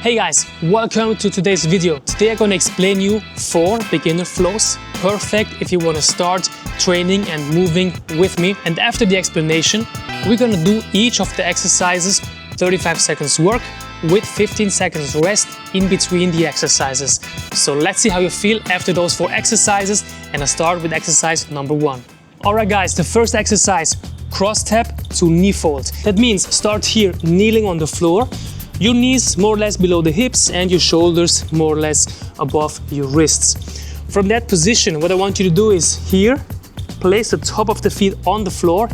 Hey guys, welcome to today's video. Today I'm gonna explain you 4 beginner flows, perfect if you wanna start training and moving with me. And after the explanation, we're gonna do each of the exercises 35 seconds work with 15 seconds rest in between the exercises. So let's see how you feel after those 4 exercises, and I start with exercise number 1. Alright guys, the first exercise, cross tap to knee fold. That means start here kneeling on the floor. Your knees more or less below the hips and your shoulders more or less above your wrists. From that position, what I want you to do is here, place the top of the feet on the floor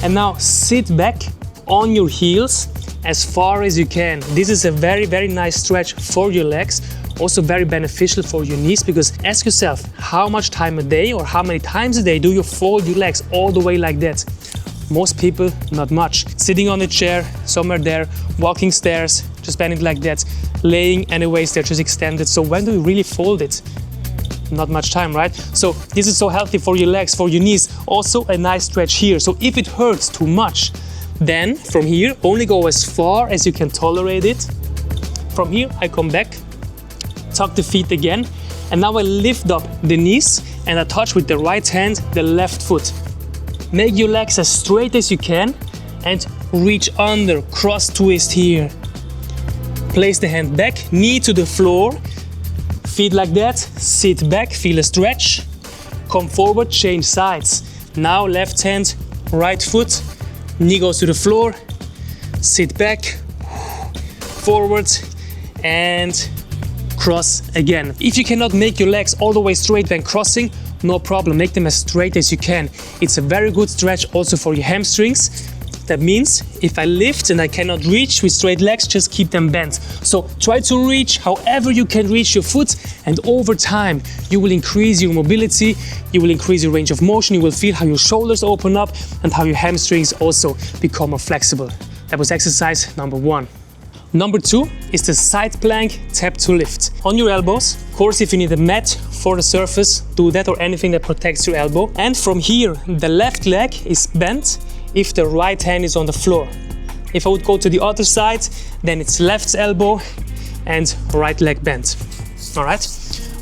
and now sit back on your heels as far as you can. This is a very nice stretch for your legs, also very beneficial for your knees, because ask yourself how much time a day or how many times a day do you fold your legs all the way like that? Most people, not much. Sitting on a chair, somewhere there, walking stairs, just bending like that, laying anyways, they're just extended. So when do you really fold it? Not much time, right? So this is so healthy for your legs, for your knees. Also a nice stretch here. So if it hurts too much, then from here, only go as far as you can tolerate it. From here, I come back, tuck the feet again, and now I lift up the knees and I touch with the right hand the left foot. Make your legs as straight as you can and reach under, cross twist here. Place the hand back, knee to the floor, feet like that, sit back, feel a stretch, come forward, change sides. Now left hand, right foot, knee goes to the floor, sit back, forward and cross again. If you cannot make your legs all the way straight when crossing, no problem, make them as straight as you can. It's a very good stretch also for your hamstrings. That means if I lift and I cannot reach with straight legs, just keep them bent. So try to reach however you can reach your foot, and over time you will increase your mobility, you will increase your range of motion, you will feel how your shoulders open up and how your hamstrings also become more flexible. That was exercise number 1. Number 2 is the side plank tap to lift. On your elbows. Of course, if you need a mat for the surface, do that, or anything that protects your elbow. And from here, the left leg is bent if the right hand is on the floor. If I would go to the other side, then it's left elbow and right leg bent. All right?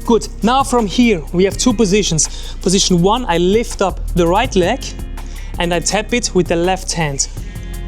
Good. Now from here, we have 2 positions. Position 1, I lift up the right leg and I tap it with the left hand.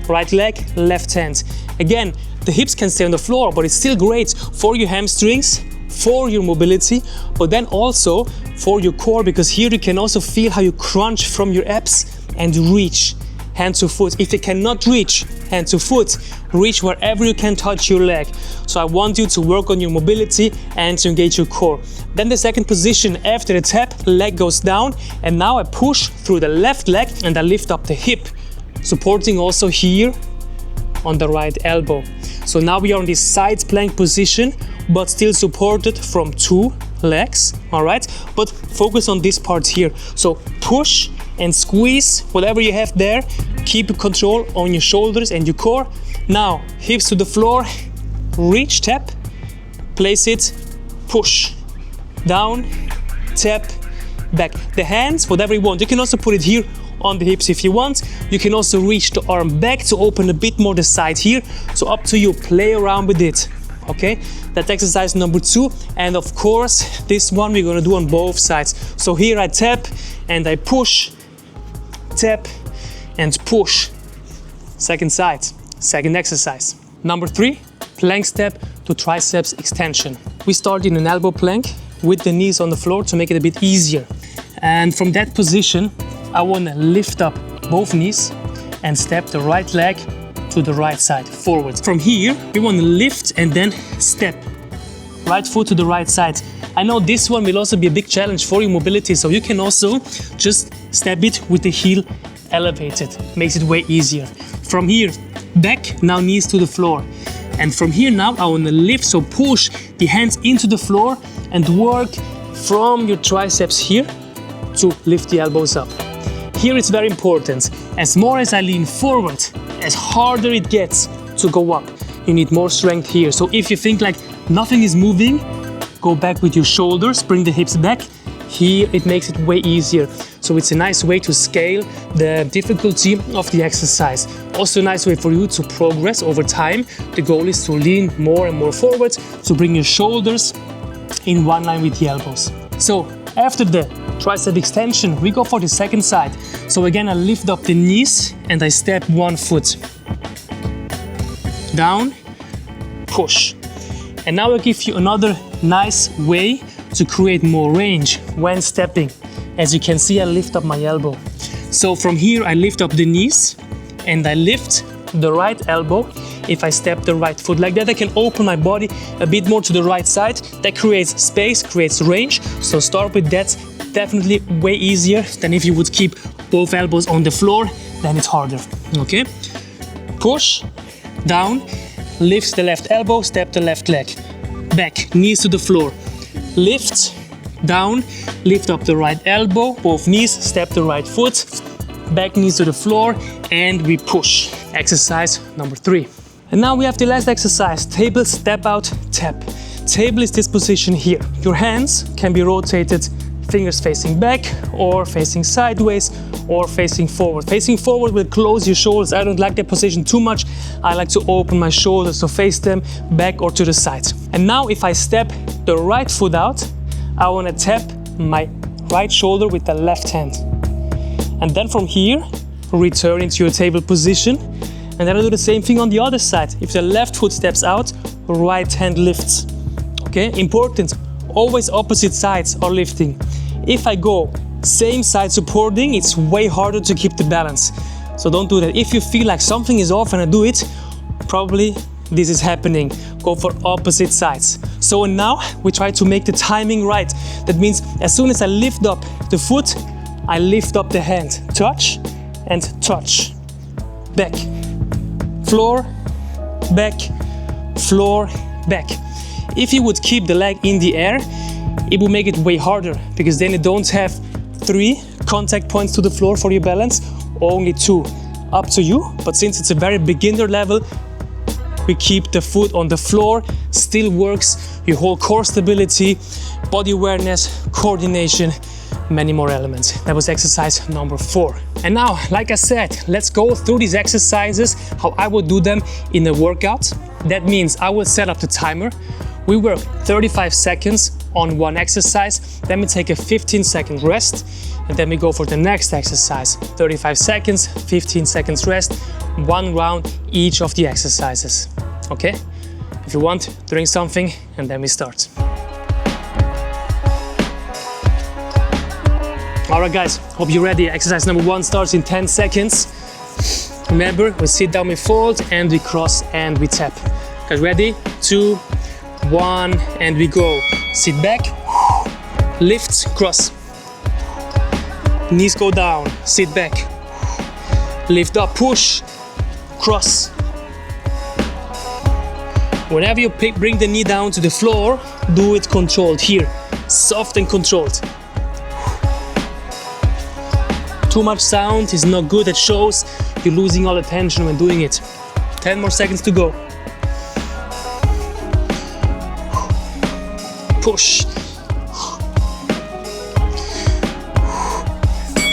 Right leg, left hand. Again, the hips can stay on the floor, but it's still great for your hamstrings, for your mobility, but then also for your core, because here you can also feel how you crunch from your abs and reach hand to foot. If you cannot reach hand to foot, reach wherever you can touch your leg. So I want you to work on your mobility and to engage your core. Then the second position, after the tap, leg goes down, and now I push through the left leg and I lift up the hip, supporting also here on the right elbow. So now we are in this side plank position, but still supported from 2 legs, all right? But focus on this part here. So push and squeeze whatever you have there. Keep control on your shoulders and your core. Now, hips to the floor, reach, tap, place it, push, down, tap, back. The hands, whatever you want. You can also put it here on the hips if you want. You can also reach the arm back to open a bit more the side here. So up to you, play around with it. Okay, that's exercise number 2. And of course, this one we're gonna do on both sides. So here I tap and I push, tap and push. Second side, second exercise. Number 3, plank step to triceps extension. We start in an elbow plank with the knees on the floor to make it a bit easier. And from that position, I want to lift up both knees and step the right leg to the right side, forward. From here, we want to lift and then step. Right foot to the right side. I know this one will also be a big challenge for your mobility, so you can also just step it with the heel elevated. Makes it way easier. From here, back, now knees to the floor. And from here now, I want to lift, so push the hands into the floor and work from your triceps here to lift the elbows up. Here it's very important. As more as I lean forward, as harder it gets to go up. You need more strength here. So if you think like nothing is moving, go back with your shoulders, bring the hips back. Here it makes it way easier. So it's a nice way to scale the difficulty of the exercise. Also a nice way for you to progress over time. The goal is to lean more and more forward, to bring your shoulders in one line with the elbows. So after the tricep extension, we go for the second side. So again, I lift up the knees and I step one foot. Down, push. And now I'll give you another nice way to create more range when stepping. As you can see, I lift up my elbow. So from here, I lift up the knees and I lift the right elbow. If I step the right foot like that, I can open my body a bit more to the right side. That creates space, creates range. So start with that. Definitely way easier than if you would keep both elbows on the floor, then it's harder. Okay? Push, down, lift the left elbow, step the left leg. Back, knees to the floor. Lift, down, lift up the right elbow, both knees, step the right foot. Back, knees to the floor, and we push. Exercise number 3. And now we have the last exercise, table step out tap. Table is this position here. Your hands can be rotated, fingers facing back or facing sideways or facing forward. Facing forward will close your shoulders. I don't like that position too much. I like to open my shoulders, so face them back or to the side. And now if I step the right foot out, I want to tap my right shoulder with the left hand. And then from here, return into your table position. And then I do the same thing on the other side. If the left foot steps out, right hand lifts. Okay, important, always opposite sides are lifting. If I go same side supporting, it's way harder to keep the balance. So don't do that. If you feel like something is off and I do it, probably this is happening. Go for opposite sides. So now we try to make the timing right. That means as soon as I lift up the foot, I lift up the hand. Touch and touch. Back. Floor, back, floor, back. If you would keep the leg in the air, it would make it way harder because then you don't have 3 contact points to the floor for your balance, only 2. Up to you, but since it's a very beginner level, we keep the foot on the floor, still works your whole core stability, body awareness, coordination, many more elements. That was exercise number 4. And now, like I said, let's go through these exercises, how I would do them in a workout. That means I will set up the timer. We work 35 seconds on one exercise, then we take a 15-second rest, and then we go for the next exercise. 35 seconds, 15 seconds rest, 1 round each of the exercises. Okay? If you want, drink something, and then we start. Alright guys, hope you're ready. Exercise number 1 starts in 10 seconds. Remember, we sit down, we fold, and we cross, and we tap. Guys, ready? 2, 1, and we go. Sit back, lift, cross. Knees go down, sit back. Lift up, push, cross. Whenever you bring the knee down to the floor, do it controlled here. Soft and controlled. Too much sound is not good. It shows you're losing all attention when doing it. 10 more seconds to go. Push.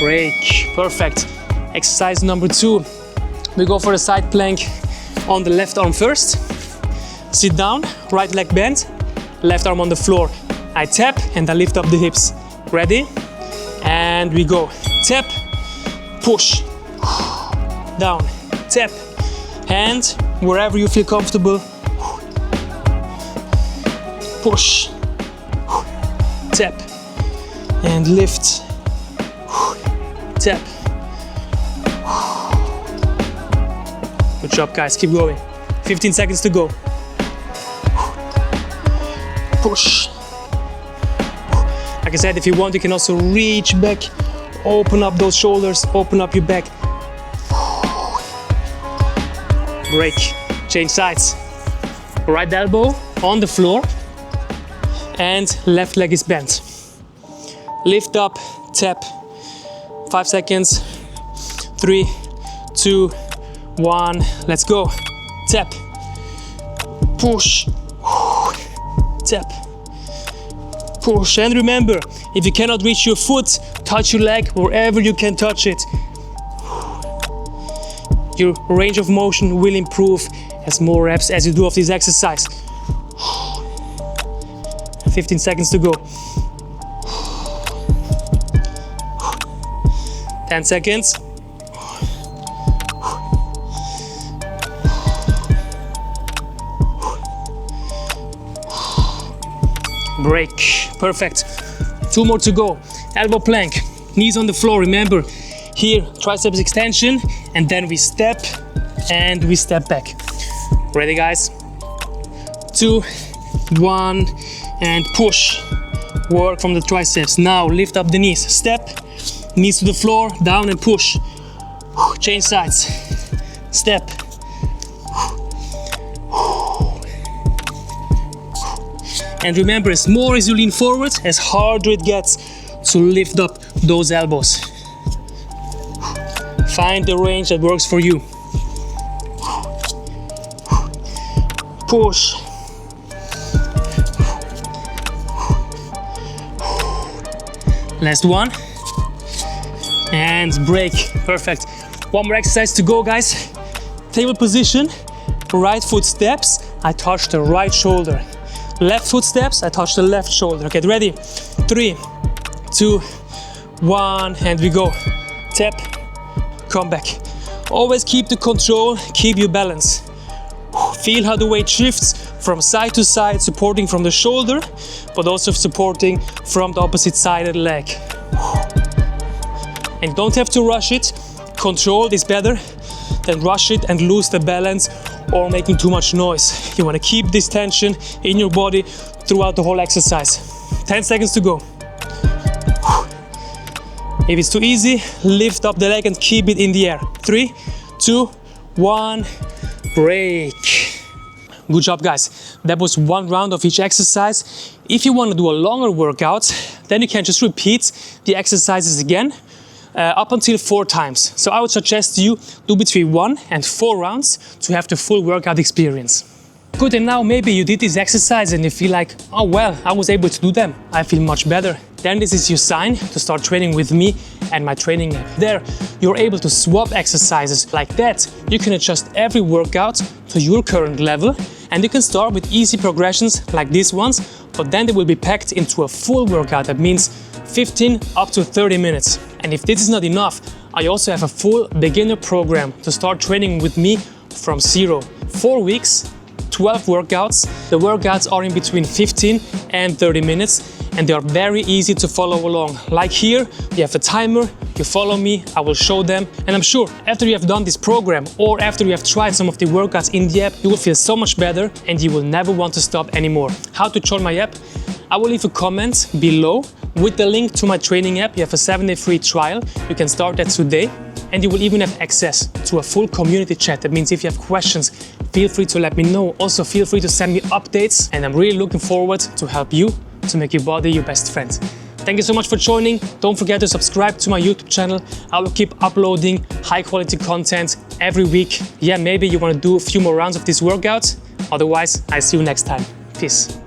Break. Perfect. Exercise number 2. We go for a side plank on the left arm first. Sit down, right leg bent, left arm on the floor. I tap and I lift up the hips. Ready? And we go. Tap, push, down, tap, hand, wherever you feel comfortable. Push, tap, and lift, tap. Good job guys, keep going. 15 seconds to go. Push. Like I said, if you want, you can also reach back, open up those shoulders, open up your back. Break, change sides. Right elbow on the floor and left leg is bent. Lift up, tap. 5 seconds. 3, 2, 1. Let's go. Tap. Push. Tap. Push. And remember, if you cannot reach your foot, touch your leg wherever you can touch it. Your range of motion will improve as more reps as you do of this exercise. 15 seconds to go. 10 seconds. Break. Perfect. 2 more to go. Elbow plank. Knees on the floor. Remember, here triceps extension, and then we step and we step back. Ready, guys? 2, 1, and push. Work from the triceps. Now lift up the knees. Step, knees to the floor, down and push. Change sides. Step. And remember, as more as you lean forward, as harder it gets to lift up those elbows. Find the range that works for you. Push. Last one. And break. Perfect. One more exercise to go, guys. Table position. Right foot steps. I touch the right shoulder. Left foot steps, I touch the left shoulder. Okay, ready? 3, 2, 1, and we go. Tap, come back. Always keep the control, keep your balance. Feel how the weight shifts from side to side, supporting from the shoulder, but also supporting from the opposite side of the leg. And you don't have to rush it. Control is better than rush it and lose the balance or making too much noise. You want to keep this tension in your body throughout the whole exercise. 10 seconds to go. If it's too easy, lift up the leg and keep it in the air. 3, 2, 1, break. Good job, guys. That was 1 round of each exercise. If you want to do a longer workout, then you can just repeat the exercises again. Up until 4 times. So I would suggest you do between 1 and 4 rounds to have the full workout experience. Good, and now maybe you did this exercise and you feel like, oh well, I was able to do them. I feel much better. Then this is your sign to start training with me and my training app. There, you're able to swap exercises like that. You can adjust every workout to your current level, and you can start with easy progressions like these ones, but then they will be packed into a full workout. That means 15 up to 30 minutes. And if this is not enough, I also have a full beginner program to start training with me from zero. 4 weeks, 12 workouts. The workouts are in between 15 and 30 minutes, and they are very easy to follow along. Like here, you have a timer, you follow me, I will show them. And I'm sure after you have done this program or after you have tried some of the workouts in the app, you will feel so much better and you will never want to stop anymore. How to join my app? I will leave a comment below with the link to my training app. You have a 7-day free trial. You can start that today, and you will even have access to a full community chat. That means if you have questions, feel free to let me know. Also, feel free to send me updates, and I'm really looking forward to help you to make your body your best friend. Thank you so much for joining. Don't forget to subscribe to my YouTube channel. I will keep uploading high quality content every week. Yeah, maybe you want to do a few more rounds of this workout. Otherwise, I see you next time. Peace.